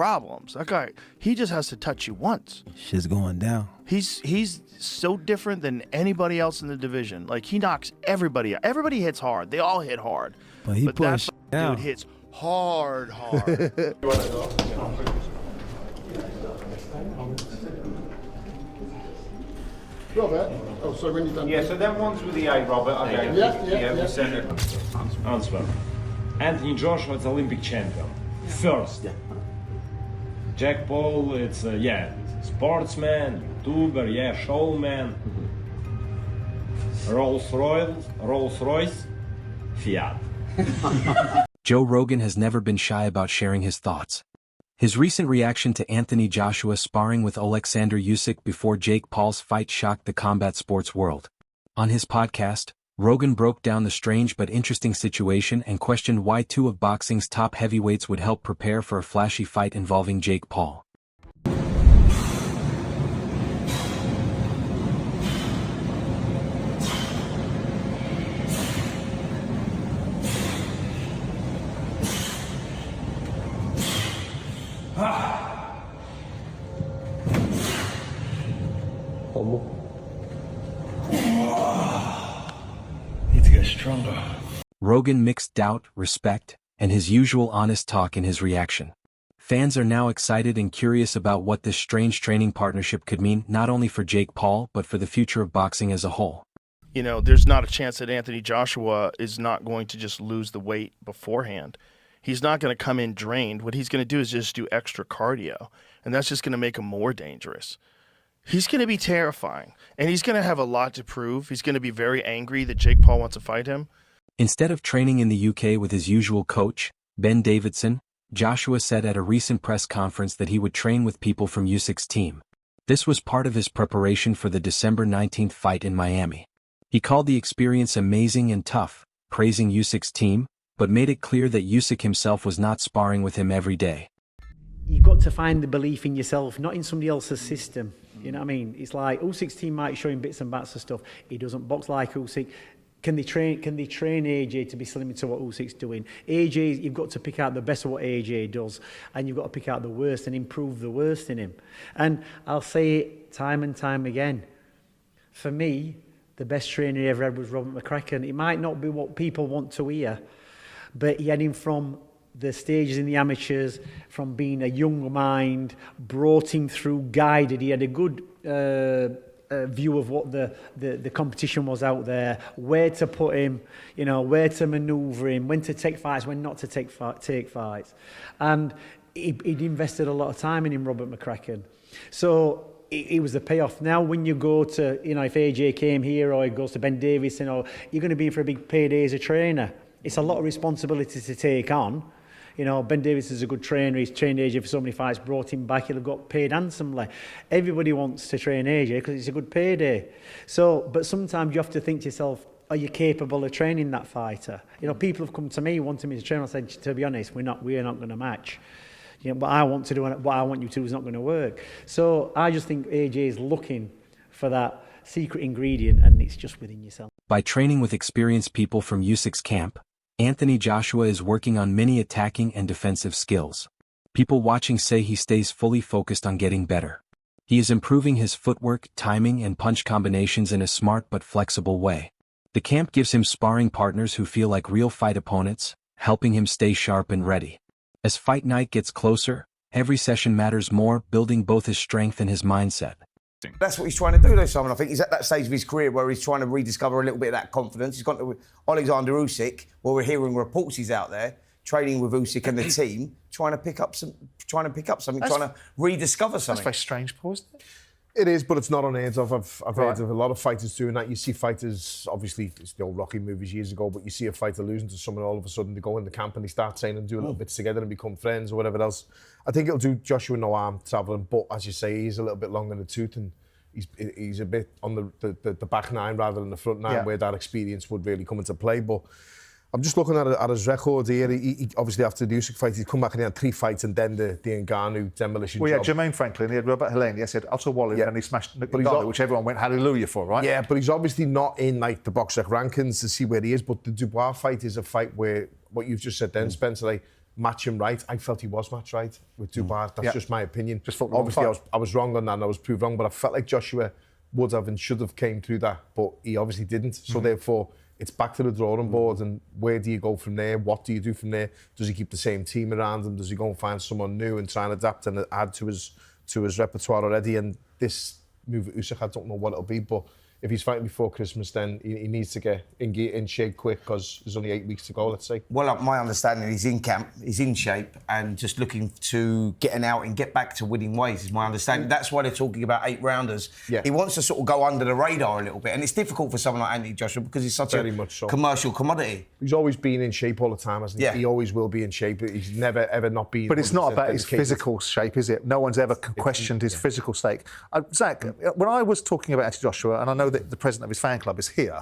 problems. That guy, he just has to touch you once. Shit's going down. He's so different than anybody else in the division. Like, he knocks everybody out. Everybody hits hard. They all hit hard. But that down. dude hits hard. Robert, oh, sorry, when you're done. Yeah, so them ones with the A, Robert. Okay. Yeah. We send it. Answer. Anthony Joshua is Olympic champion. First. Jack Paul, it's sportsman, YouTuber, showman. Rolls Royce, Fiat. Joe Rogan has never been shy about sharing his thoughts. His recent reaction to Anthony Joshua sparring with Oleksandr Usyk before Jake Paul's fight shocked the combat sports world. On his podcast, Rogan broke down the strange but interesting situation and questioned why two of boxing's top heavyweights would help prepare for a flashy fight involving Jake Paul. Need to get stronger. Rogan mixed doubt, respect, and his usual honest talk in his reaction. Fans are now excited and curious about what this strange training partnership could mean not only for Jake Paul but for the future of boxing as a whole. You know, there's not a chance that Anthony Joshua is not going to just lose the weight beforehand. He's not going to come in drained. What he's going to do is just do extra cardio, and that's just going to make him more dangerous. He's going to be terrifying, and he's going to have a lot to prove. He's going to be very angry that Jake Paul wants to fight him. Instead of training in the UK with his usual coach, Ben Davidson, Joshua said at a recent press conference that he would train with people from Usyk's team. This was part of his preparation for the December 19th fight in Miami. He called the experience amazing and tough, praising Usyk's team, but made it clear that Usyk himself was not sparring with him every day. You've got to find the belief in yourself, not in somebody else's system. You know what I mean? It's like Usyk's team might show him bits and bats of stuff. He doesn't box like Usyk. Can they train AJ to be similar to what Usyk's doing? AJ, you've got to pick out the best of what AJ does, and you've got to pick out the worst and improve the worst in him. And I'll say it time and time again. For me, the best trainer he ever had was Robert McCracken. It might not be what people want to hear, but he had him from the stages in the amateurs, from being a young mind, brought him through, guided. He had a good view of what the competition was out there, where to put him, you know, where to manoeuvre him, when to take fights, when not to take fights. And he'd invested a lot of time in him, Robert McCracken. So it was the payoff. Now when you go to, you know, if AJ came here or he goes to Ben Davison, or you're going to be in for a big payday as a trainer. It's a lot of responsibility to take on. You know, Ben Davis is a good trainer. He's trained AJ for so many fights, brought him back. He'll have got paid handsomely. Everybody wants to train AJ because it's a good payday. So, but sometimes you have to think to yourself, are you capable of training that fighter? You know, people have come to me wanting me to train. I said, to be honest, we're not going to match. You know, what I want to do and what I want you to do is not going to work. So I just think AJ is looking for that secret ingredient, and it's just within yourself. By training with experienced people from Usyk's camp, Anthony Joshua is working on many attacking and defensive skills. People watching say he stays fully focused on getting better. He is improving his footwork, timing, and punch combinations in a smart but flexible way. The camp gives him sparring partners who feel like real fight opponents, helping him stay sharp and ready. As fight night gets closer, every session matters more, building both his strength and his mindset. That's what he's trying to do, though, Simon. I think he's at that stage of his career where he's trying to rediscover a little bit of that confidence. He's gone to Oleksandr Usyk, where we're hearing reports he's out there training with Usyk and the team, trying to pick up something, trying to rediscover something. That's very strange, Paul, isn't it? It is, but it's not unheard of. I've heard of a lot of fighters doing that. You see fighters, obviously, it's the old Rocky movies years ago, but you see a fighter losing to someone, all of a sudden they go in the camp and they start training and do a little bits together and become friends or whatever else. I think it'll do Joshua no harm travelling, but as you say, he's a little bit long in the tooth and he's a bit on the back nine rather than the front nine, where that experience would really come into play. But I'm just looking at his record here. He obviously, after the Usyk fight, he'd come back and he had 3 fights and then the Ngannou demolition Well, job. yeah, Jermaine Franklin, he had Robert Helene, he had Otto Wallin, and he smashed Ngannou, which everyone went hallelujah for, right? Yeah, but he's obviously not in like the box rec rankings to see where he is. But the Dubois fight is a fight where, what you've just said then, Spencer, like, match him right. I felt he was match right with Dubois. That's just my opinion. Just felt Obviously, I was wrong on that and I was proved wrong, but I felt like Joshua would have and should have came through that, but he obviously didn't. So therefore, it's back to the drawing board, and where do you go from there? What do you do from there? Does he keep the same team around him? Does he go and find someone new and try and adapt and add to his repertoire already? And this move at Usyk, I don't know what it'll be, but if he's fighting before Christmas, then he needs to get in shape quick, because there's only 8 weeks to go, let's say. Well, my understanding, he's in camp, he's in shape, and just looking to get an out and get back to winning ways, is my understanding. That's why they're talking about 8 rounders. Yeah. He wants to sort of go under the radar a little bit, and it's difficult for someone like Anthony Joshua because he's such Very a much so. commercial commodity. He's always been in shape all the time, hasn't he? Yeah. He always will be in shape. He's never, ever not been... But it's not about his dedicated. physical shape, is it? No one's ever questioned his physical state. Zach, when I was talking about Anthony Joshua, and I know that the president of his fan club is here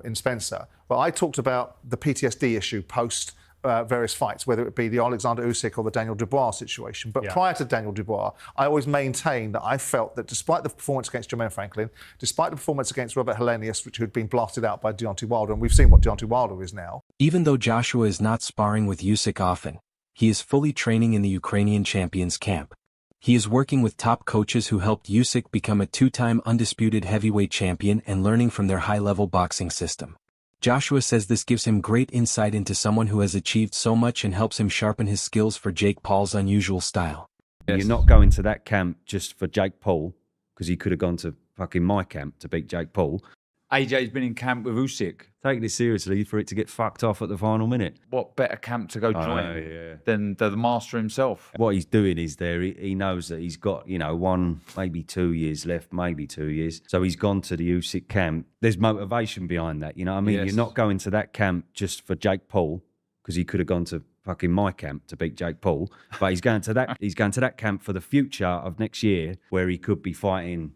in Spencer, but I talked about the PTSD issue post various fights, whether it be the Oleksandr Usyk or the Daniel Dubois situation. But prior to Daniel Dubois, I always maintained that I felt that despite the performance against Jermaine Franklin, despite the performance against Robert Helenius, which had been blasted out by Deontay Wilder, and we've seen what Deontay Wilder is now. Even though Joshua is not sparring with Usyk often, he is fully training in the Ukrainian champion's camp. He is working with top coaches who helped Usyk become a 2-time undisputed heavyweight champion and learning from their high-level boxing system. Joshua says this gives him great insight into someone who has achieved so much and helps him sharpen his skills for Jake Paul's unusual style. You're not going to that camp just for Jake Paul, because he could have gone to fucking my camp to beat Jake Paul. AJ's been in camp with Usyk. Taking it seriously for it to get fucked off at the final minute. What better camp to go join yeah. than the master himself? What he's doing is he knows that he's got, 1, maybe 2 years left, maybe 2 years. So he's gone to the Usyk camp. There's motivation behind that, you know what I mean? Yes. You're not going to that camp just for Jake Paul, because he could have gone to fucking my camp to beat Jake Paul. But he's going to that camp for the future of next year, where he could be fighting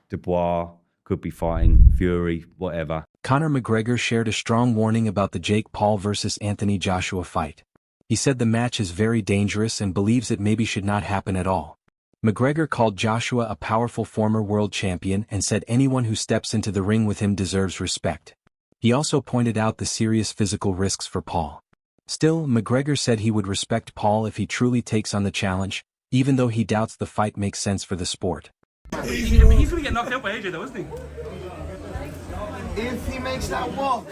Dubois, could be fighting Fury, whatever. Conor McGregor shared a strong warning about the Jake Paul versus Anthony Joshua fight. He said the match is very dangerous and believes it maybe should not happen at all. McGregor called Joshua a powerful former world champion and said anyone who steps into the ring with him deserves respect. He also pointed out the serious physical risks for Paul. Still, McGregor said he would respect Paul if he truly takes on the challenge, even though he doubts the fight makes sense for the sport. He's going to get knocked out by AJ though, isn't he? If he makes that walk,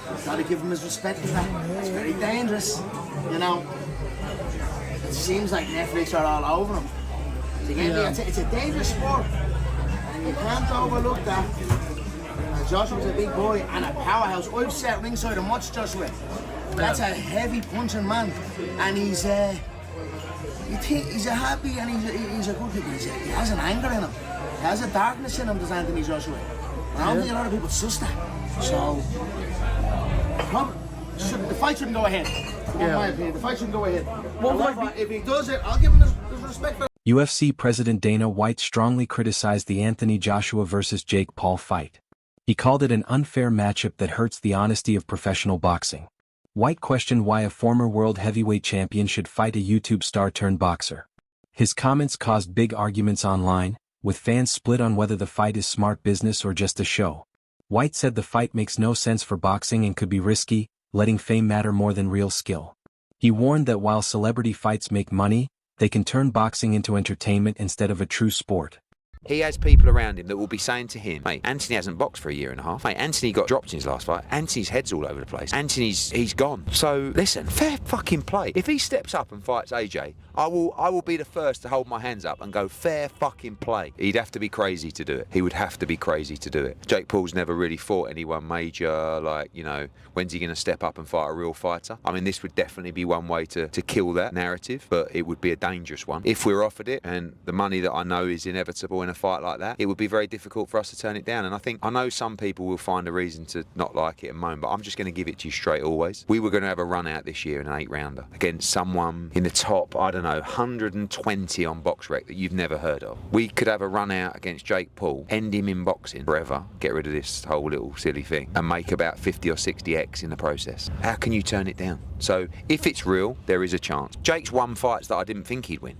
you've got to give him his respect for that. It's very dangerous, It seems like Netflix are all over him. It's a dangerous sport, and you can't overlook that. And Joshua's a big boy and a powerhouse. I've sat ringside and watched Joshua. That's a heavy punching man, and he's a happy and he's a good kid. He has an anger in him. He has a darkness in him, does Anthony Joshua. And I don't think a lot of people suss that. So, the fight shouldn't go ahead. In my opinion, the fight shouldn't go ahead. However, if he does it, I'll give him his respect. UFC President Dana White strongly criticized the Anthony Joshua versus Jake Paul fight. He called it an unfair matchup that hurts the honesty of professional boxing. White questioned why a former world heavyweight champion should fight a YouTube star-turned-boxer. His comments caused big arguments online, with fans split on whether the fight is smart business or just a show. White said the fight makes no sense for boxing and could be risky, letting fame matter more than real skill. He warned that while celebrity fights make money, they can turn boxing into entertainment instead of a true sport. He has people around him that will be saying to him, mate, Anthony hasn't boxed for a year and a half. Mate, Anthony got dropped in his last fight. Anthony's head's all over the place. He's gone. So, listen, fair fucking play. If he steps up and fights AJ, I will be the first to hold my hands up and go, fair fucking play. He'd have to be crazy to do it. He would have to be crazy to do it. Jake Paul's never really fought anyone major, when's he going to step up and fight a real fighter? I mean, this would definitely be one way to kill that narrative, but it would be a dangerous one. If we're offered it, and the money that I know is inevitable in a fight like that, it would be very difficult for us to turn it down. And I know some people will find a reason to not like it and moan, but I'm just going to give it to you straight always. We were going to have a run out this year in an 8-rounder against someone in the top, 120 on BoxRec that you've never heard of. We could have a run out against Jake Paul, end him in boxing forever, get rid of this whole little silly thing, and make about 50 or 60x in the process. How can you turn it down? So if it's real, there is a chance. Jake's won fights that I didn't think he'd win.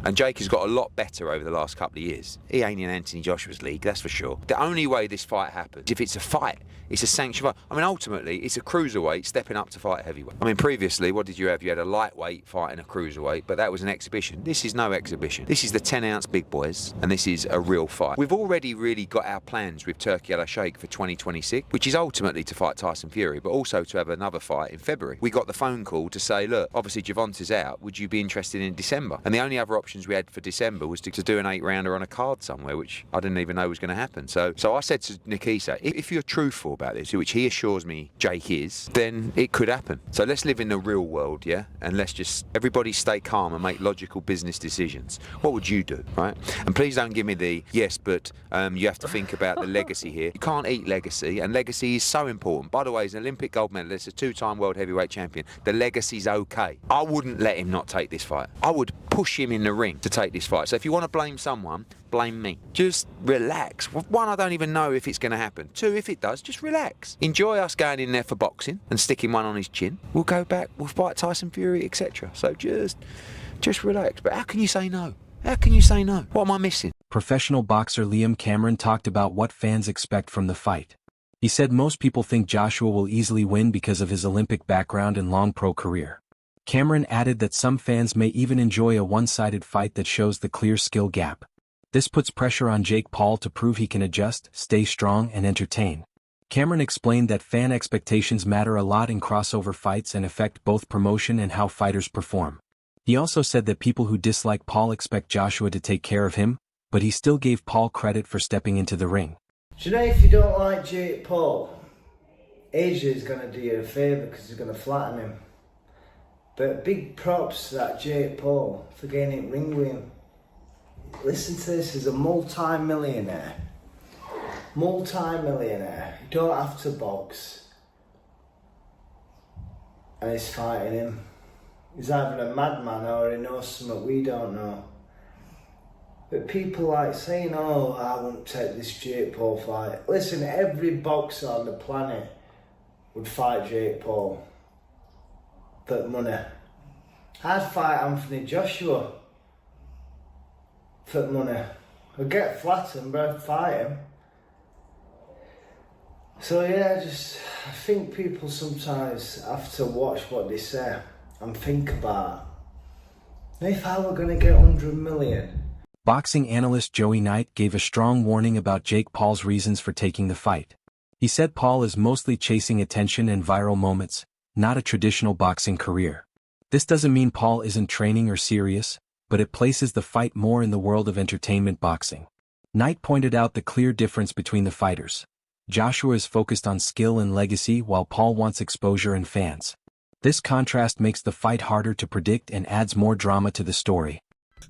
And Jake has got a lot better over the last couple of years. He ain't in Anthony Joshua's league, that's for sure. The only way this fight happens, if it's a fight, it's a sanctioned fight. I mean, ultimately, it's a cruiserweight stepping up to fight a heavyweight. I mean, previously, what did you have? You had a lightweight fighting a cruiserweight, but that was an exhibition. This is no exhibition. This is the 10-ounce big boys, and this is a real fight. We've already really got our plans with Turki Al-Sheikh for 2026, which is ultimately to fight Tyson Fury, but also to have another fight in February. We got the phone call to say, look, obviously Gervonta's out, would you be interested in December? And the only other options we had for December was to do an 8-rounder on a card somewhere, which I didn't even know was going to happen. So I said to Nikisa, if you're truthful about this, which he assures me Jake is, then it could happen. So let's live in the real world, yeah? And let's just, everybody stay calm and make logical business decisions. What would you do, right? And please don't give me the, yes, but you have to think about the legacy here. You can't eat legacy, and legacy is so important. By the way, he's an Olympic gold medalist, a 2-time world heavyweight champion. The legacy's okay. I wouldn't let him not take this fight. I would push him in the ring to take this fight. So if you want to blame someone, blame me. Just relax. One, I don't even know if it's going to happen. Two, if it does, just relax. Enjoy us going in there for boxing and sticking one on his chin. We'll go back, we'll fight Tyson Fury, etc. So just relax. But how can you say no? How can you say no? What am I missing? Professional boxer Liam Cameron talked about what fans expect from the fight. He said most people think Joshua will easily win because of his Olympic background and long pro career. Cameron added that some fans may even enjoy a one-sided fight that shows the clear skill gap. This puts pressure on Jake Paul to prove he can adjust, stay strong, and entertain. Cameron explained that fan expectations matter a lot in crossover fights and affect both promotion and how fighters perform. He also said that people who dislike Paul expect Joshua to take care of him, but he still gave Paul credit for stepping into the ring. Do you know if you don't like Jake Paul, AJ is going to do you a favour because he's going to flatten him. But big props to that Jake Paul for getting it ring with him. Listen to this, he's a multi-millionaire. Multi-millionaire. You don't have to box. And he's fighting him. He's either a madman or he knows something we don't know. But people like saying, oh, I won't take this Jake Paul fight. Listen, every boxer on the planet would fight Jake Paul. For money. I'd fight Anthony Joshua for money. I'd get flattened, but I'd fight him. So yeah, I think people sometimes have to watch what they say and think about it. If I were going to get 100 million. Boxing analyst Joey Knight gave a strong warning about Jake Paul's reasons for taking the fight. He said Paul is mostly chasing attention and viral moments, not a traditional boxing career. This doesn't mean Paul isn't training or serious, but it places the fight more in the world of entertainment boxing. Knight pointed out the clear difference between the fighters. Joshua is focused on skill and legacy while Paul wants exposure and fans. This contrast makes the fight harder to predict and adds more drama to the story.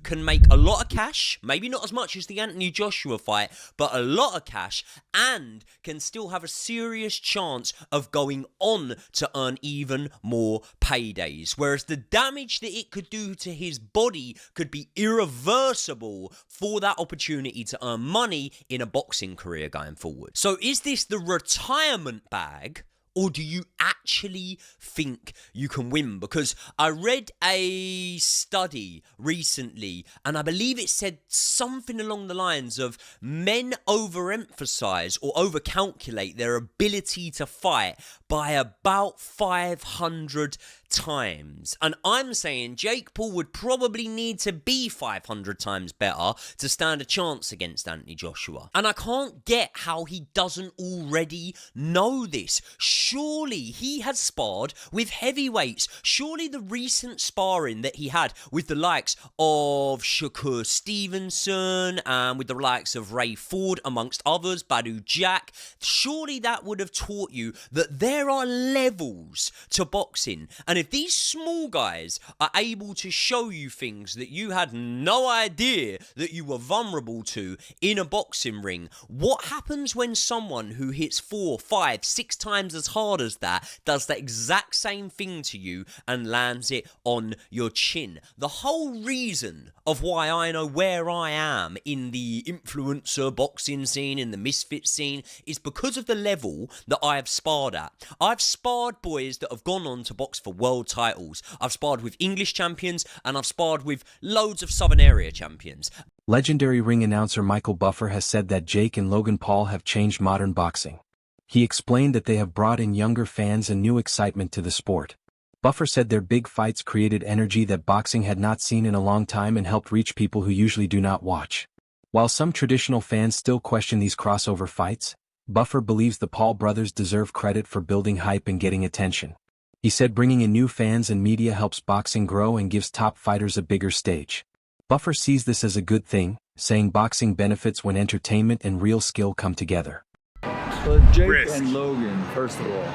Can make a lot of cash, maybe not as much as the Anthony Joshua fight, but a lot of cash, and can still have a serious chance of going on to earn even more paydays. Whereas the damage that it could do to his body could be irreversible for that opportunity to earn money in a boxing career going forward. So is this the retirement bag? Or do you actually think you can win? Because I read a study recently, and I believe it said something along the lines of men overemphasize or overcalculate their ability to fight by about 500 times. And I'm saying Jake Paul would probably need to be 500 times better to stand a chance against Anthony Joshua. And I can't get how he doesn't already know this. Surely he has sparred with heavyweights. Surely the recent sparring that he had with the likes of Shakur Stevenson and with the likes of Ray Ford, amongst others, Badu Jack, surely that would have taught you that there are levels to boxing. And if these small guys are able to show you things that you had no idea that you were vulnerable to in a boxing ring, what happens when someone who hits 4, 5, 6 times as hard as that does the exact same thing to you and lands it on your chin? The whole reason of why I know where I am in the influencer boxing scene, in the misfit scene, is because of the level that I have sparred at. I've sparred boys that have gone on to box for world world titles. I've sparred with English champions, and I've sparred with loads of Southern area champions. Legendary ring announcer Michael Buffer has said that Jake and Logan Paul have changed modern boxing. He explained that they have brought in younger fans and new excitement to the sport. Buffer said their big fights created energy that boxing had not seen in a long time and helped reach people who usually do not watch. While some traditional fans still question these crossover fights, Buffer believes the Paul brothers deserve credit for building hype and getting attention. He said bringing in new fans and media helps boxing grow and gives top fighters a bigger stage. Buffer sees this as a good thing, saying boxing benefits when entertainment and real skill come together. Well, Jake and Logan, first of all,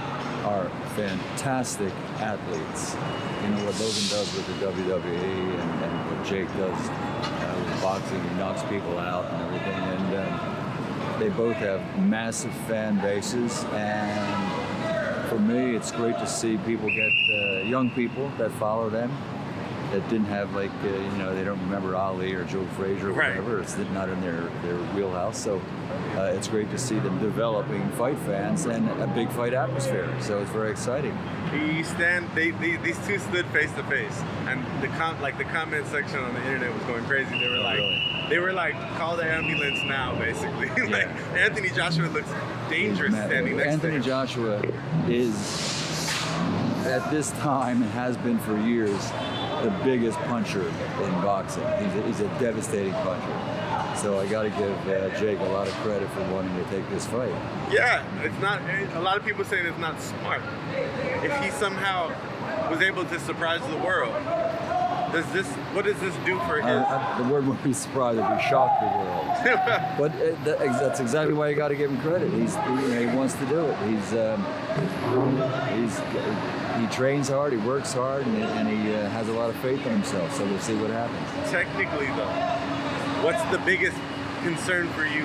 are fantastic athletes. You know what Logan does with the WWE and what Jake does with boxing. He knocks people out and everything. And they both have massive fan bases. And for me, it's great to see people get young people that follow them that didn't have like, they don't remember Ali or Joe Frazier or whatever. It's not in their wheelhouse. So it's great to see them developing fight fans and a big fight atmosphere. So it's very exciting. These two stood face to face, and the comment section on the internet was going crazy. They were like, call the ambulance now, basically. Like Anthony Joshua looks dangerous standing next to him. Anthony Joshua is, at this time, and has been for years, the biggest puncher in boxing. He's a devastating puncher. So I got to give Jake a lot of credit for wanting to take this fight. Yeah, it's not. A lot of people saying it's not smart. If he somehow was able to surprise the world, what does this do for his? The word would be surprised if he shocked the world. But that's exactly why you got to give him credit. He wants to do it. He trains hard, he works hard, and he has a lot of faith in himself. So we'll see what happens. Technically, though, what's the biggest concern for you?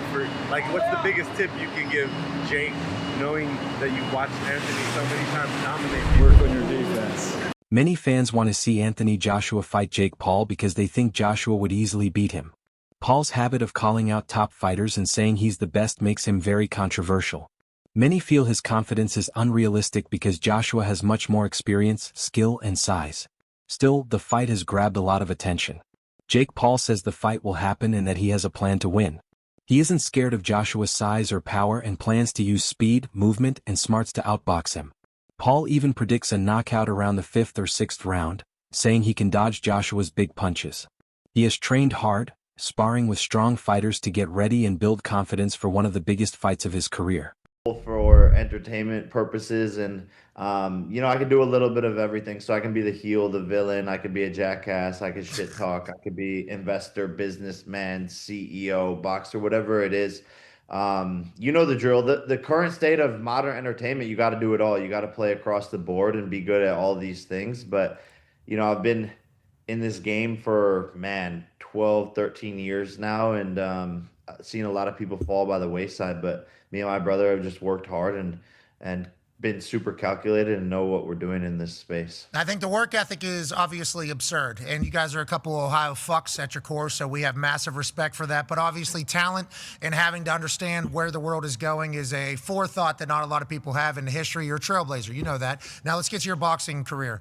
What's the biggest tip you can give Jake, knowing that you've watched Anthony so many times dominate? Work on your defense. Many fans want to see Anthony Joshua fight Jake Paul because they think Joshua would easily beat him. Paul's habit of calling out top fighters and saying he's the best makes him very controversial. Many feel his confidence is unrealistic because Joshua has much more experience, skill, and size. Still, the fight has grabbed a lot of attention. Jake Paul says the fight will happen and that he has a plan to win. He isn't scared of Joshua's size or power and plans to use speed, movement, and smarts to outbox him. Paul even predicts a knockout around the 5th or 6th round, saying he can dodge Joshua's big punches. He has trained hard, sparring with strong fighters to get ready and build confidence for one of the biggest fights of his career. For entertainment purposes, and I can do a little bit of everything. So I can be the heel, the villain, I could be a jackass, I could shit talk, I could be investor, businessman, CEO, boxer, whatever it is. You know the drill. The current state of modern entertainment, you got to do it all. You got to play across the board and be good at all these things. But I've been in this game for 12, 13 years now, and seen a lot of people fall by the wayside. But me and my brother have just worked hard and been super calculated and know what we're doing in this space. I think the work ethic is obviously absurd, and you guys are a couple of Ohio fucks at your core, so we have massive respect for that. But obviously talent and having to understand where the world is going is a forethought that not a lot of people have in history. You're a trailblazer, you know that. Now let's get to your boxing career.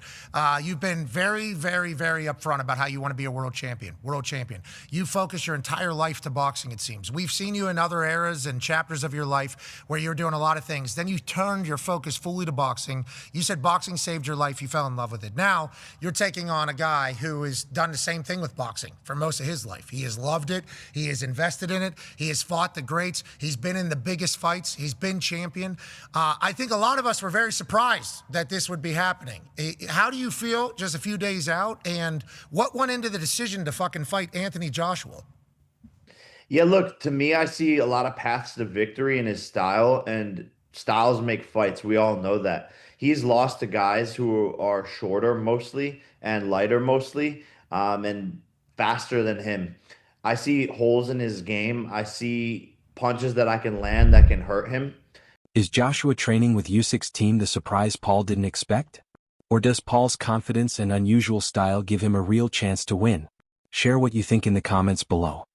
You've been very, very, very upfront about how you want to be a world champion. You focus your entire life to boxing, it seems. We've seen you in other eras and chapters of your life where you're doing a lot of things. Then you turned your focus fully to boxing. You said boxing saved your life. You fell in love with it. Now you're taking on a guy who has done the same thing with boxing for most of his life. He has loved it. He has invested in it. He has fought the greats. He's been in the biggest fights. He's been champion. I think a lot of us were very surprised that this would be happening. How do you feel just a few days out? And what went into the decision to fucking fight Anthony Joshua? Yeah, look, to me, I see a lot of paths to victory in his style, and styles make fights. We all know that. He's lost to guys who are shorter mostly and lighter mostly, and faster than him. I see holes in his game. I see punches that I can land that can hurt him. Is Joshua training with Usyk's team the surprise Paul didn't expect? Or does Paul's confidence and unusual style give him a real chance to win? Share what you think in the comments below.